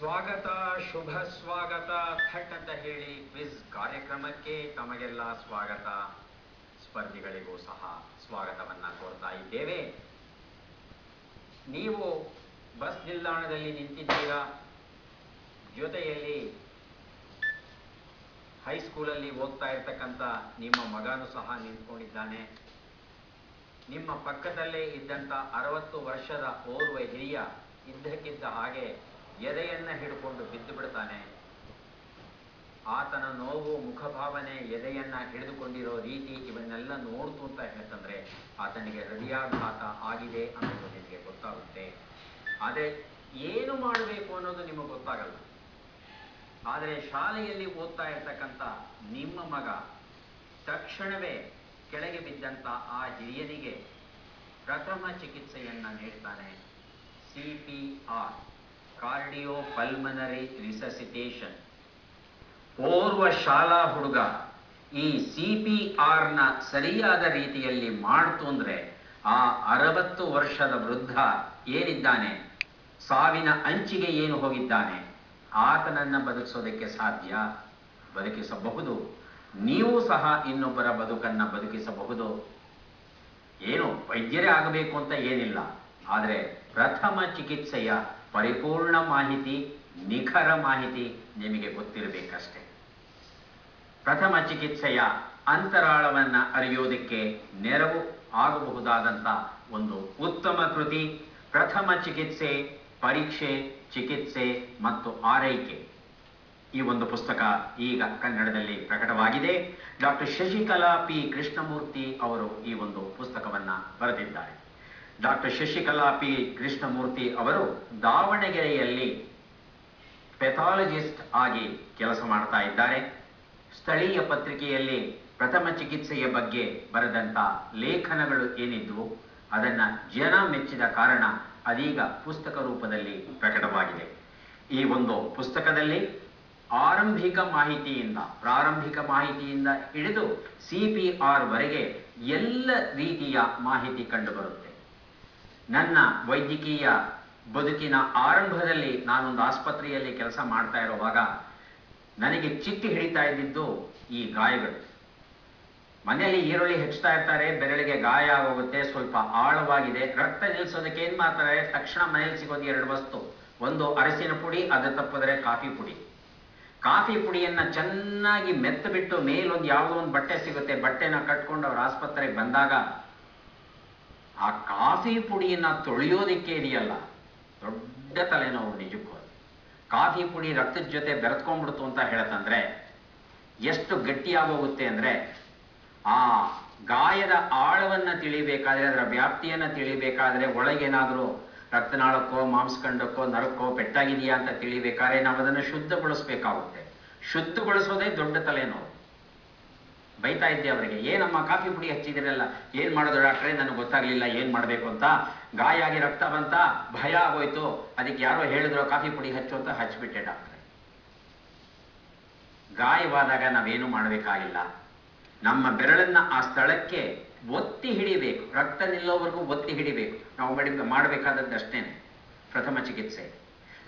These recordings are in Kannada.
ಸ್ವಾಗತ, ಶುಭ ಸ್ವಾಗತ. ಥಟ್ ಅಂತ ಹೇಳಿ ಕ್ವಿಜ್ ಕಾರ್ಯಕ್ರಮಕ್ಕೆ ತಮಗೆಲ್ಲ ಸ್ವಾಗತ. ಸ್ಪರ್ಧಿಗಳಿಗೂ ಸಹ ಸ್ವಾಗತವನ್ನ ಕೋರ್ತಾ ಇದ್ದೇವೆ. ನೀವು ಬಸ್ ನಿಲ್ದಾಣದಲ್ಲಿ ನಿಂತಿದ್ದೀರಾ, ಜೊತೆಯಲ್ಲಿ ಹೈಸ್ಕೂಲಲ್ಲಿ ಓದ್ತಾ ಇರ್ತಕ್ಕಂಥ ನಿಮ್ಮ ಮಗನೂ ಸಹ ನಿಂತ್ಕೊಂಡಿದ್ದಾನೆ. ನಿಮ್ಮ ಪಕ್ಕದಲ್ಲೇ ಇದ್ದಂಥ 60 ವರ್ಷದ ಓರ್ವ ಹಿರಿಯ ಇದ್ದಕ್ಕಿದ್ದ ಹಾಗೆ ಎದೆಯನ್ನ ಹಿಡ್ಕೊಂಡು ಬಿದ್ದು ಬಿಡ್ತಾನೆ. ಆತನ ನೋವು, ಮುಖಭಾವನೆ, ಎದೆಯನ್ನ ಹಿಡಿದುಕೊಂಡಿರೋ ರೀತಿ ಇವನ್ನೆಲ್ಲ ನೋಡ್ತು ಅಂತ ಹೇಳ್ತಂದ್ರೆ ಆತನಿಗೆ ಹೃದಯಾಘಾತ ಆಗಿದೆ ಅನ್ನೋದು ನಿಮಗೆ ಗೊತ್ತಾಗುತ್ತೆ. ಆದರೆ ಏನು ಮಾಡಬೇಕು ಅನ್ನೋದು ನಿಮಗೆ ಗೊತ್ತಾಗಲ್ಲ. ಆದರೆ ಶಾಲೆಯಲ್ಲಿ ಓದ್ತಾ ಇರ್ತಕ್ಕಂಥ ನಿಮ್ಮ ಮಗ ತಕ್ಷಣವೇ ಕೆಳಗೆ ಬಿದ್ದಂಥ ಆ ಹಿರಿಯನಿಗೆ ಪ್ರಥಮ ಚಿಕಿತ್ಸೆಯನ್ನ ನೀಡ್ತಾನೆ. CPR, cardio pulmonary resuscitation. ಓರ್ವ ಶಾಲಾ ಹುಡುಗ ಈ CPR ನ ಸರಿಯಾದ ರೀತಿಯಲ್ಲಿ ಮಾಡ್ತು ಅಂದ್ರೆ ಆ 60 ವರ್ಷದ ವೃದ್ಧ ಏನಿದ್ದಾನೆ, ಸಾವಿನ ಅಂಚಿಗೆ ಏನು ಹೋಗಿದ್ದಾನೆ, ಆತನನ್ನ ಬದುಕಿಸೋದಕ್ಕೆ ಸಾಧ್ಯ, ಬದುಕಿಸಬಹುದು. ನೀವು ಸಹ ಇನ್ನೊಬ್ಬರ ಬದುಕನ್ನ ಬದುಕಿಸಬಹುದು. ಏನು ವೈದ್ಯರೇ ಆಗಬೇಕು ಅಂತ ಏನಿಲ್ಲ, ಆದರೆ ಪ್ರಥಮ ಚಿಕಿತ್ಸೆಯ ಪರಿಪೂರ್ಣ ಮಾಹಿತಿ, ನಿಖರ ಮಾಹಿತಿ ನಿಮಗೆ ಗೊತ್ತಿರಬೇಕಷ್ಟೆ. ಪ್ರಥಮ ಚಿಕಿತ್ಸೆಯ ಅಂತರಾಳವನ್ನ ಅರಿಯೋದಕ್ಕೆ ನೆರವು ಆಗಬಹುದಾದಂಥ ಒಂದು ಉತ್ತಮ ಕೃತಿ ಪ್ರಥಮ ಚಿಕಿತ್ಸೆ, ಪರೀಕ್ಷೆ, ಚಿಕಿತ್ಸೆ ಮತ್ತು ಆರೈಕೆ. ಈ ಒಂದು ಪುಸ್ತಕ ಈಗ ಕನ್ನಡದಲ್ಲಿ ಪ್ರಕಟವಾಗಿದೆ. ಡಾಕ್ಟರ್ ಶಶಿಕಲಾ ಪಿ ಕೃಷ್ಣಮೂರ್ತಿ ಅವರು ಈ ಒಂದು ಪುಸ್ತಕವನ್ನ ಬರೆದಿದ್ದಾರೆ. ಡಾಕ್ಟರ್ ಶಶಿಕಲಾ ಪಿ ಕೃಷ್ಣಮೂರ್ತಿ ಅವರು ದಾವಣಗೆರೆಯಲ್ಲಿ ಪೆಥಾಲಜಿಸ್ಟ್ ಆಗಿ ಕೆಲಸ ಮಾಡ್ತಾ ಇದ್ದಾರೆ. ಸ್ಥಳೀಯ ಪತ್ರಿಕೆಯಲ್ಲಿ ಪ್ರಥಮ ಚಿಕಿತ್ಸೆಯ ಬಗ್ಗೆ ಬರೆದಂಥ ಲೇಖನಗಳು ಏನಿದ್ವು ಅದನ್ನ ಜನ ಮೆಚ್ಚಿದ ಕಾರಣ ಅದೀಗ ಪುಸ್ತಕ ರೂಪದಲ್ಲಿ ಪ್ರಕಟವಾಗಿದೆ. ಈ ಒಂದು ಪುಸ್ತಕದಲ್ಲಿ ಪ್ರಾರಂಭಿಕ ಮಾಹಿತಿಯಿಂದ ಹಿಡಿದು CPR ವರೆಗೆ ಎಲ್ಲ ರೀತಿಯ ಮಾಹಿತಿ ಕಂಡುಬರುತ್ತೆ. ನನ್ನ ವೈದ್ಯಕೀಯ ಬದುಕಿನ ಆರಂಭದಲ್ಲಿ ನಾನೊಂದು ಆಸ್ಪತ್ರೆಯಲ್ಲಿ ಕೆಲಸ ಮಾಡ್ತಾ ಇರುವಾಗ ನನಗೆ ಚಿಟ್ಟಿ ಹಿಡಿತಾ ಇದ್ದಿದ್ದು ಈ ಗಾಯಗಳು. ಮನೆಯಲ್ಲಿ ಈರುಳ್ಳಿ ಹೆಚ್ಚುತ್ತಾ ಇರ್ತಾರೆ, ಬೆರಳಿಗೆ ಗಾಯ ಆಗೋಗುತ್ತೆ, ಸ್ವಲ್ಪ ಆಳವಾಗಿದೆ, ರಕ್ತ ನಿಲ್ಲಿಸೋದಕ್ಕೆ ಏನ್ ಮಾಡ್ತಾರೆ, ತಕ್ಷಣ ಮನೆಯಲ್ಲಿ ಸಿಗೋದು 2 ವಸ್ತು. ಒಂದು ಅರಸಿನ ಪುಡಿ, ಅದು ತಪ್ಪಿದ್ರೆ ಕಾಫಿ ಪುಡಿ. ಕಾಫಿ ಪುಡಿಯನ್ನ ಚೆನ್ನಾಗಿ ಮೆತ್ತ ಬಿಟ್ಟು ಮೇಲೊಂದು ಯಾವುದೋ ಒಂದು ಬಟ್ಟೆ ಸಿಗುತ್ತೆ, ಬಟ್ಟೆನ ಕಟ್ಕೊಂಡು ಅವ್ರ ಆಸ್ಪತ್ರೆಗೆ ಬಂದಾಗ ಆ ಕಾಫಿ ಪುಡಿಯನ್ನ ತೊಳೆಯೋದಿಕ್ಕೆ ಇದೆಯಲ್ಲ, ದೊಡ್ಡ ತಲೆನೋವು ನಿಜಕ್ಕೂ. ಕಾಫಿ ಪುಡಿ ರಕ್ತದ ಜೊತೆ ಬೆರೆತ್ಕೊಂಡ್ಬಿಡ್ತು ಅಂತ ಹೇಳತ್ತಂದ್ರೆ ಎಷ್ಟು ಗಟ್ಟಿಯಾಗೋಗುತ್ತೆ ಅಂದ್ರೆ ಆ ಗಾಯದ ಆಳವನ್ನ ತಿಳಿಬೇಕಾದ್ರೆ, ಅದರ ವ್ಯಾಪ್ತಿಯನ್ನ ತಿಳಿಬೇಕಾದ್ರೆ, ಒಳಗೇನಾದ್ರೂ ರಕ್ತನಾಳಕ್ಕೋ ಮಾಂಸಖಂಡಕ್ಕೋ ನರಕ್ಕೋ ಪೆಟ್ಟಾಗಿದೆಯಾ ಅಂತ ತಿಳಿಬೇಕಾದ್ರೆ ನಾವು ಅದನ್ನು ಶುದ್ಧಗೊಳಿಸ್ಬೇಕಾಗುತ್ತೆ. ಶುದ್ಧಗೊಳಿಸೋದೇ ದೊಡ್ಡ ತಲೆನೋವು. ಬೈತಾ ಇದ್ದೆ ಅವರಿಗೆ, ಏನಮ್ಮ ಕಾಫಿ ಪುಡಿ ಹಚ್ಚಿದಿರಲ್ಲ, ಏನ್ ಮಾಡೋದು ಡಾಕ್ಟ್ರೇ, ನನಗೆ ಗೊತ್ತಾಗ್ಲಿಲ್ಲ ಏನ್ ಮಾಡ್ಬೇಕು ಅಂತ. ಗಾಯ ಆಗಿ ರಕ್ತ ಬಂತ, ಭಯ ಆಗೋಯ್ತು, ಅದಕ್ಕೆ ಯಾರೋ ಹೇಳಿದ್ರು ಕಾಫಿ ಪುಡಿ ಹಚ್ಚು ಅಂತ ಹಚ್ಬಿಟ್ಟೆ ಡಾಕ್ಟ್ರೆ. ಗಾಯವಾದಾಗ ನಾವೇನು ಮಾಡಬೇಕಾಗಿಲ್ಲ, ನಮ್ಮ ಬೆರಳನ್ನ ಆ ಸ್ಥಳಕ್ಕೆ ಒತ್ತಿ ಹಿಡಿಬೇಕು, ರಕ್ತ ನಿಲ್ಲೋವರೆಗೂ ಒತ್ತಿ ಹಿಡಿಬೇಕು. ನಾವು ಮಾಡಬೇಕಾದದ್ದಷ್ಟೇನೆ ಪ್ರಥಮ ಚಿಕಿತ್ಸೆ.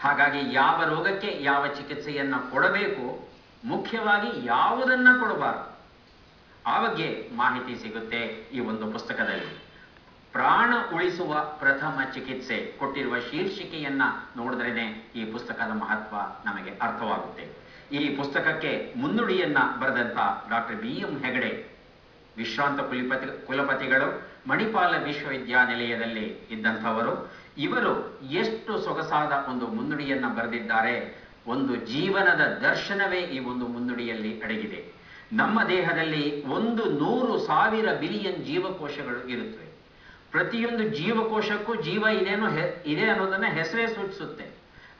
ಹಾಗಾಗಿ ಯಾವ ರೋಗಕ್ಕೆ ಯಾವ ಚಿಕಿತ್ಸೆಯನ್ನ ಕೊಡಬೇಕು, ಮುಖ್ಯವಾಗಿ ಯಾವುದನ್ನ ಕೊಡಬಾರದು, ಆ ಬಗ್ಗೆ ಮಾಹಿತಿ ಸಿಗುತ್ತೆ ಈ ಒಂದು ಪುಸ್ತಕದಲ್ಲಿ. ಪ್ರಾಣ ಉಳಿಸುವ ಪ್ರಥಮ ಚಿಕಿತ್ಸೆ ಕೊಟ್ಟಿರುವ ಶೀರ್ಷಿಕೆಯನ್ನ ನೋಡಿದ್ರೇನೆ ಈ ಪುಸ್ತಕದ ಮಹತ್ವ ನಮಗೆ ಅರ್ಥವಾಗುತ್ತೆ. ಈ ಪುಸ್ತಕಕ್ಕೆ ಮುನ್ನುಡಿಯನ್ನ ಬರೆದಂತ ಡಾಕ್ಟರ್ BM ಹೆಗಡೆ, ವಿಶ್ರಾಂತ ಕುಲಪತಿಗಳು, ಮಣಿಪಾಲ ವಿಶ್ವವಿದ್ಯಾನಿಲಯದಲ್ಲಿ ಇದ್ದಂಥವರು. ಇವರು ಎಷ್ಟು ಸೊಗಸಾದ ಒಂದು ಮುನ್ನುಡಿಯನ್ನ ಬರೆದಿದ್ದಾರೆ. ಒಂದು ಜೀವನದ ದರ್ಶನವೇ ಈ ಒಂದು ಮುನ್ನುಡಿಯಲ್ಲಿ ಅಡಗಿದೆ. ನಮ್ಮ ದೇಹದಲ್ಲಿ 100,000 ಬಿಲಿಯನ್ ಜೀವಕೋಶಗಳು ಇರುತ್ತವೆ. ಪ್ರತಿಯೊಂದು ಜೀವಕೋಶಕ್ಕೂ ಜೀವ ಇದೆ ಅನ್ನೋದನ್ನ ಹೆಸರೇ ಸೂಚಿಸುತ್ತೆ.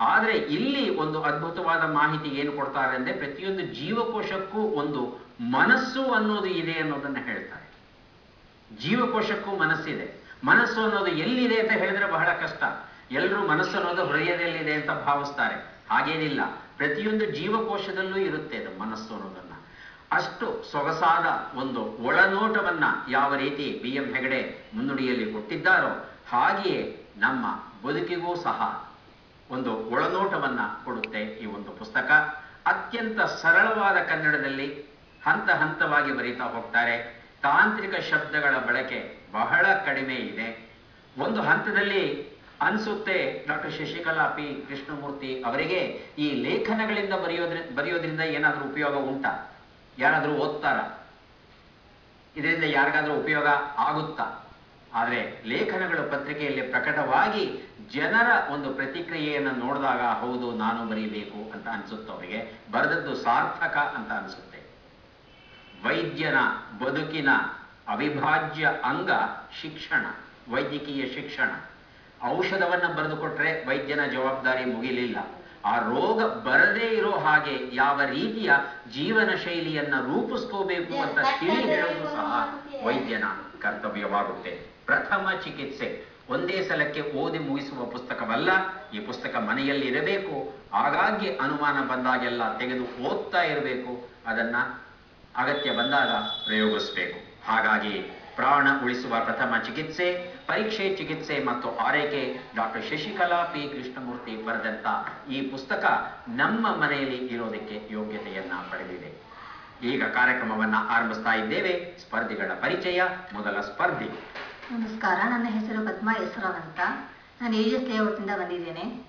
ಆದರೆ ಇಲ್ಲಿ ಒಂದು ಅದ್ಭುತವಾದ ಮಾಹಿತಿ ಏನು ಕೊಡ್ತಾರೆ ಅಂದ್ರೆ, ಪ್ರತಿಯೊಂದು ಜೀವಕೋಶಕ್ಕೂ ಒಂದು ಮನಸ್ಸು ಅನ್ನೋದು ಇದೆ ಅನ್ನೋದನ್ನ ಹೇಳ್ತಾರೆ. ಜೀವಕೋಶಕ್ಕೂ ಮನಸ್ಸಿದೆ. ಮನಸ್ಸು ಅನ್ನೋದು ಎಲ್ಲಿದೆ ಅಂತ ಹೇಳಿದ್ರೆ ಬಹಳ ಕಷ್ಟ. ಎಲ್ಲರೂ ಮನಸ್ಸು ಅನ್ನೋದು ಹೃದಯದಲ್ಲಿದೆ ಅಂತ ಭಾವಿಸ್ತಾರೆ. ಹಾಗೇನಿಲ್ಲ, ಪ್ರತಿಯೊಂದು ಜೀವಕೋಶದಲ್ಲೂ ಇರುತ್ತೆ ಅದು ಮನಸ್ಸು ಅನ್ನೋದನ್ನ. ಅಷ್ಟು ಸೊಗಸಾದ ಒಂದು ಒಳನೋಟವನ್ನ ಯಾವ ರೀತಿ BM ಹೆಗಡೆ ಮುನ್ನುಡಿಯಲ್ಲಿ ಕೊಟ್ಟಿದ್ದಾರೋ ಹಾಗೆಯೇ ನಮ್ಮ ಬದುಕಿಗೂ ಸಹ ಒಂದು ಒಳನೋಟವನ್ನ ಕೊಡುತ್ತೆ. ಅತ್ಯಂತ ಸರಳವಾದ ಕನ್ನಡದಲ್ಲಿ ಹಂತ ಹಂತವಾಗಿ ಬರೀತಾ ಹೋಗ್ತಾರೆ. ತಾಂತ್ರಿಕ ಶಬ್ದಗಳ ಬಳಕೆ ಬಹಳ ಕಡಿಮೆ ಇದೆ. ಒಂದು ಹಂತದಲ್ಲಿ ಅನ್ಸುತ್ತೆ ಡಾಕ್ಟರ್ ಶಶಿಕಲಾ ಪಿ ಕೃಷ್ಣಮೂರ್ತಿ ಅವರಿಗೆ ಈ ಲೇಖನಗಳಿಂದ ಬರೆಯೋದ್ರಿಂದ ಏನಾದರೂ ಉಪಯೋಗ ಉಂಟಾ? ಯಾರಾದರೂ ಓದ್ತಾರ? ಇದರಿಂದ ಯಾರಿಗಾದ್ರೂ ಉಪಯೋಗ ಆಗುತ್ತಾ? ಆದರೆ ಲೇಖನಗಳು ಪತ್ರಿಕೆಯಲ್ಲಿ ಪ್ರಕಟವಾಗಿ ಜನರ ಒಂದು ಪ್ರತಿಕ್ರಿಯೆಯನ್ನು ನೋಡಿದಾಗ ಹೌದು ನಾನು ಬರೀಬೇಕು ಅಂತ ಅನ್ಸುತ್ತೆ. ಅವರಿಗೆ ಬರೆದದ್ದು ಸಾರ್ಥಕ ಅಂತ ಅನ್ಸುತ್ತೆ. ವೈದ್ಯನ ಬದುಕಿನ ಅವಿಭಾಜ್ಯ ಅಂಗ ಶಿಕ್ಷಣ, ವೈದ್ಯಕೀಯ ಶಿಕ್ಷಣ. ಔಷಧವನ್ನು ಬರೆದುಕೊಟ್ರೆ ವೈದ್ಯನ ಜವಾಬ್ದಾರಿ ಮುಗಿಲಿಲ್ಲ. ಆ ರೋಗ ಬರದೇ ಇರೋ ಹಾಗೆ ಯಾವ ರೀತಿಯ ಜೀವನ ಶೈಲಿಯನ್ನ ರೂಪಿಸ್ಕೋಬೇಕು ಅಂತ ತಿಳಿ ಹೇಳೋದು ಸಹ ವೈದ್ಯನ ಕರ್ತವ್ಯವಾಗುತ್ತೆ. ಪ್ರಥಮ ಚಿಕಿತ್ಸೆ ಒಂದೇ ಸಲಕ್ಕೆ ಓದಿ ಮುಗಿಸುವ ಪುಸ್ತಕವಲ್ಲ. ಈ ಪುಸ್ತಕ ಮನೆಯಲ್ಲಿ ಇರಬೇಕು. ಆಗಾಗ್ಗೆ ಅನುಮಾನ ಬಂದಾಗೆಲ್ಲ ತೆಗೆದು ಓದ್ತಾ ಇರಬೇಕು. ಅದನ್ನ ಅಗತ್ಯ ಬಂದಾಗ ಪ್ರಯೋಗಿಸಬೇಕು. ಹಾಗಾಗಿ ಪ್ರಾಣ ಉಳಿಸುವ ಪ್ರಥಮ ಚಿಕಿತ್ಸೆ, ಪರೀಕ್ಷೆ, ಚಿಕಿತ್ಸೆ ಮತ್ತು ಆರೈಕೆ ಡಾಕ್ಟರ್ ಶಶಿಕಲಾ ಪಿ ಕೃಷ್ಣಮೂರ್ತಿ ಬರೆದಂತ ಈ ಪುಸ್ತಕ ನಮ್ಮ ಮನೆಯಲ್ಲಿ ಇರೋದಕ್ಕೆ ಯೋಗ್ಯತೆಯನ್ನ ಪಡೆದಿದೆ. ಈಗ ಕಾರ್ಯಕ್ರಮವನ್ನ ಆರಂಭಿಸ್ತಾ ಇದ್ದೇವೆ. ಸ್ಪರ್ಧಿಗಳ ಪರಿಚಯ. ಮೊದಲ ಸ್ಪರ್ಧಿ. ನಮಸ್ಕಾರ, ನನ್ನ ಹೆಸರು ಪದ್ಮಾ ಯಸರಾವ್ ಅಂತ. ನಾನು ಏಜಸ್ ಲೇಔಟ್ನಿಂದ ಬಂದಿದ್ದೇನೆ.